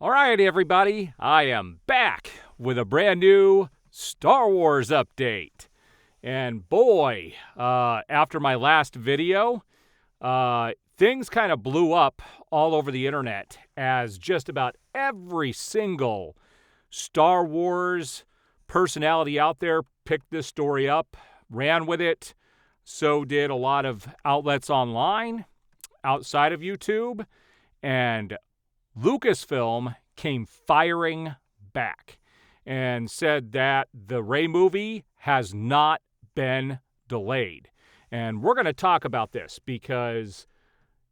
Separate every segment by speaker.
Speaker 1: All right, everybody, I am back with a brand new Star Wars update. And boy, after my last video, things kind of blew up all over the internet as just about every single Star Wars personality out there picked this story up, ran with it. So did a lot of outlets online, outside of YouTube, and Lucasfilm came firing back and said that the Rey movie has not been delayed. And we're going to talk about this because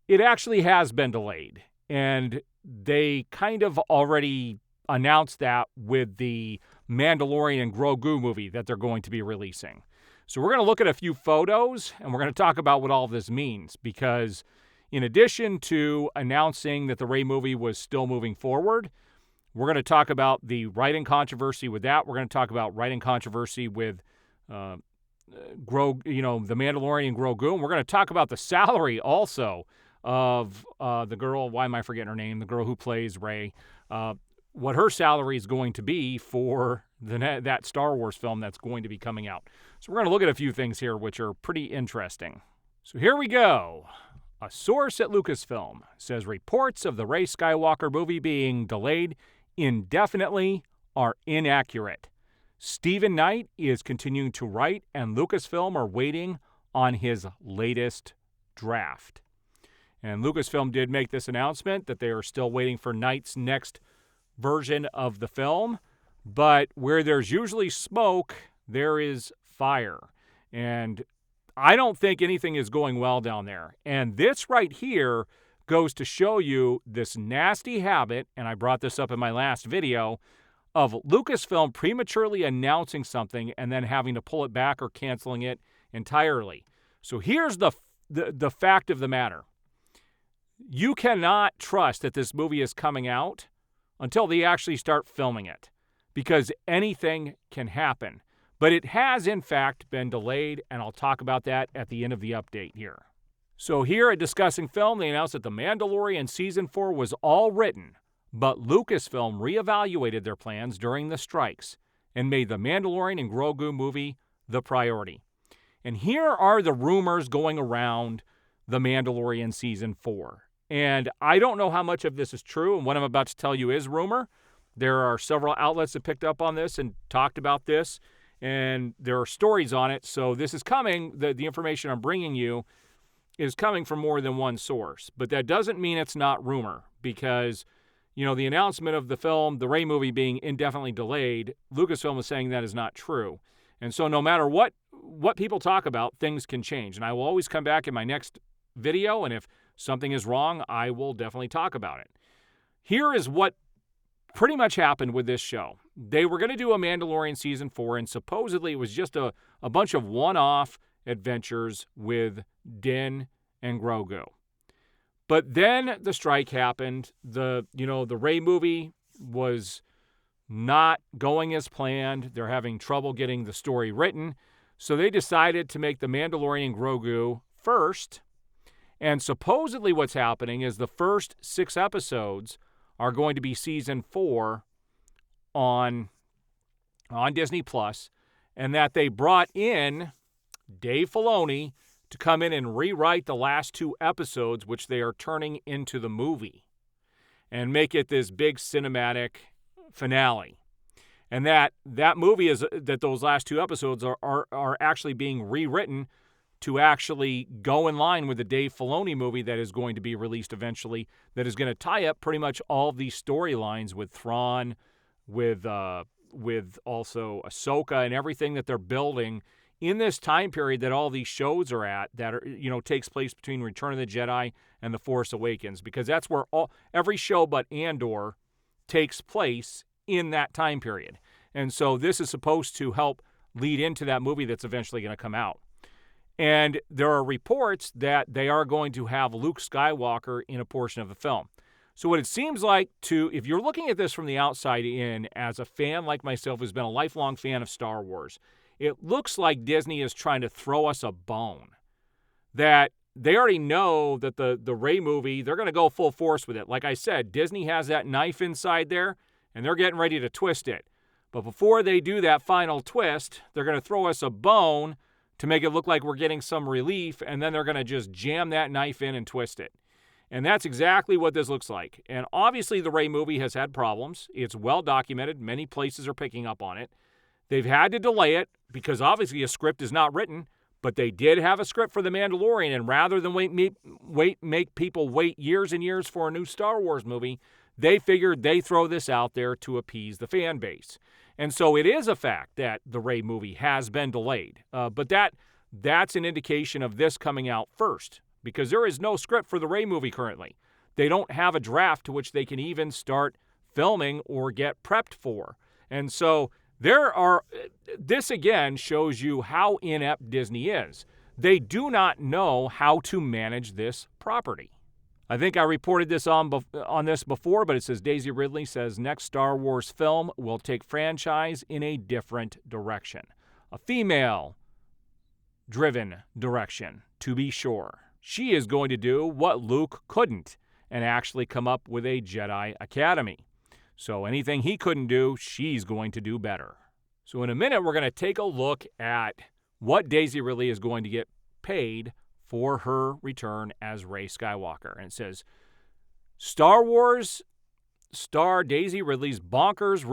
Speaker 1: it actually has been delayed. And they kind of already announced that with the Mandalorian and Grogu movie that they're going to be releasing. So we're going to look at a few photos and we're going to talk about what all of this means, because in addition to announcing that the Rey movie was still moving forward, we're going to talk about the writing controversy with that. We're going to talk about writing controversy with the Mandalorian and Grogu. And we're going to talk about the salary also of the girl, why am I forgetting her name, the girl who plays Rey, what her salary is going to be for that Star Wars film that's going to be coming out. So we're going to look at a few things here which are pretty interesting. So here we go. A source at Lucasfilm says reports of the Rey Skywalker movie being delayed indefinitely are inaccurate. Stephen Knight is continuing to write, and Lucasfilm are waiting on his latest draft. And Lucasfilm did make this announcement that they are still waiting for Knight's next version of the film, but where there's usually smoke, there is fire. And I don't think anything is going well down there. And this right here goes to show you this nasty habit, and I brought this up in my last video, of Lucasfilm prematurely announcing something and then having to pull it back or canceling it entirely. So here's the fact of the matter. You cannot trust that this movie is coming out until they actually start filming it, because anything can happen. But it has, in fact, been delayed, and I'll talk about that at the end of the update here. So here at Discussing Film, they announced that The Mandalorian Season 4 was all written, but Lucasfilm reevaluated their plans during the strikes and made The Mandalorian and Grogu movie the priority. And here are the rumors going around The Mandalorian Season 4. And I don't know how much of this is true, and what I'm about to tell you is rumor. There are several outlets that picked up on this and talked about this, and there are stories on it. So this is coming, the information I'm bringing you is coming from more than one source. But that doesn't mean it's not rumor, because, the announcement of the film, the Rey movie being indefinitely delayed, Lucasfilm is saying that is not true. And so no matter what people talk about, things can change. And I will always come back in my next video, and if something is wrong, I will definitely talk about it. Here is what pretty much happened with this show. They were going to do a Mandalorian Season 4, and supposedly it was just a bunch of one-off adventures with Din and Grogu. But then the strike happened. The Rey movie was not going as planned. They're having trouble getting the story written. So they decided to make The Mandalorian and Grogu first. And supposedly what's happening is the first 6 episodes are going to be Season 4 on Disney Plus, and that they brought in Dave Filoni to come in and rewrite the last 2 episodes, which they are turning into the movie, and make it this big cinematic finale. And that movie is that those last 2 episodes are actually being rewritten to actually go in line with the Dave Filoni movie that is going to be released eventually, that is going to tie up pretty much all these storylines with Thrawn, with also Ahsoka, and everything that they're building in this time period that all these shows are at, that are, takes place between Return of the Jedi and The Force Awakens, because that's where every show but Andor takes place in that time period. And so this is supposed to help lead into that movie that's eventually going to come out. And there are reports that they are going to have Luke Skywalker in a portion of the film. So what it seems like if you're looking at this from the outside in as a fan like myself who's been a lifelong fan of Star Wars, it looks like Disney is trying to throw us a bone. That they already know that the Rey movie, they're going to go full force with it. Like I said, Disney has that knife inside there, and they're getting ready to twist it. But before they do that final twist, they're going to throw us a bone to make it look like we're getting some relief, and then they're going to just jam that knife in and twist it. And that's exactly what this looks like. And obviously the Rey movie has had problems. It's well documented. Many places are picking up on it. They've had to delay it because obviously a script is not written, but they did have a script for The Mandalorian, and rather than make people wait years and years for a new Star Wars movie, they figured they throw this out there to appease the fan base. And so it is a fact that the Rey movie has been delayed. But that's an indication of this coming out first, because there is no script for the Rey movie currently. They don't have a draft to which they can even start filming or get prepped for. And so this again shows you how inept Disney is. They do not know how to manage this property. I think I reported this on this before, but it says Daisy Ridley says next Star Wars film will take franchise in a different direction. A female-driven direction, to be sure. She is going to do what Luke couldn't and actually come up with a Jedi Academy. So anything he couldn't do, she's going to do better. So in a minute, we're going to take a look at what Daisy Ridley is going to get paid for her return as Rey Skywalker. And it says, Star Wars star Daisy Ridley's bonkers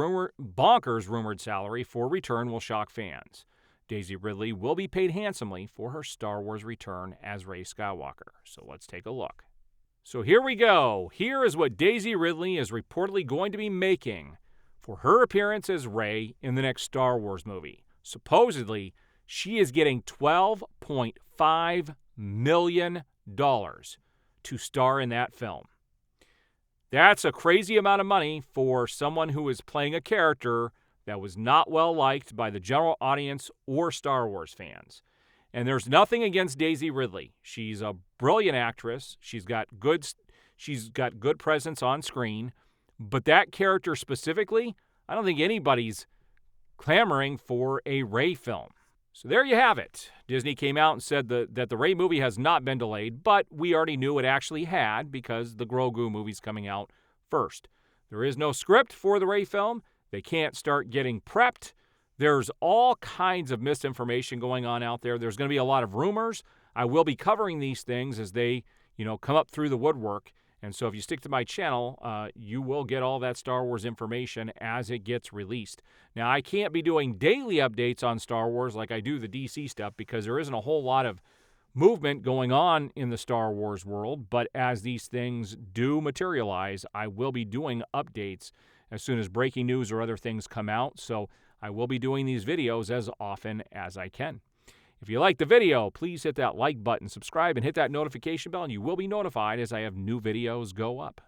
Speaker 1: rumored salary for return will shock fans. Daisy Ridley will be paid handsomely for her Star Wars return as Rey Skywalker. So let's take a look. So here we go. Here is what Daisy Ridley is reportedly going to be making for her appearance as Rey in the next Star Wars movie. Supposedly, she is getting $12.5 million to star in that film. That's a crazy amount of money for someone who is playing a character that was not well liked by the general audience or Star Wars fans. And there's nothing against Daisy Ridley. She's a brilliant actress. She's got good presence on screen. But that character specifically, I don't think anybody's clamoring for a Rey film. So there you have it. Disney came out and said that the Rey movie has not been delayed, but we already knew it actually had because the Grogu movie's coming out first. There is no script for the Rey film. They can't start getting prepped. There's all kinds of misinformation going on out there. There's going to be a lot of rumors. I will be covering these things as they, come up through the woodwork. And so if you stick to my channel, you will get all that Star Wars information as it gets released. Now, I can't be doing daily updates on Star Wars like I do the DC stuff because there isn't a whole lot of movement going on in the Star Wars world. But as these things do materialize, I will be doing updates as soon as breaking news or other things come out. So I will be doing these videos as often as I can. If you like the video, please hit that like button, subscribe, and hit that notification bell, and you will be notified as I have new videos go up.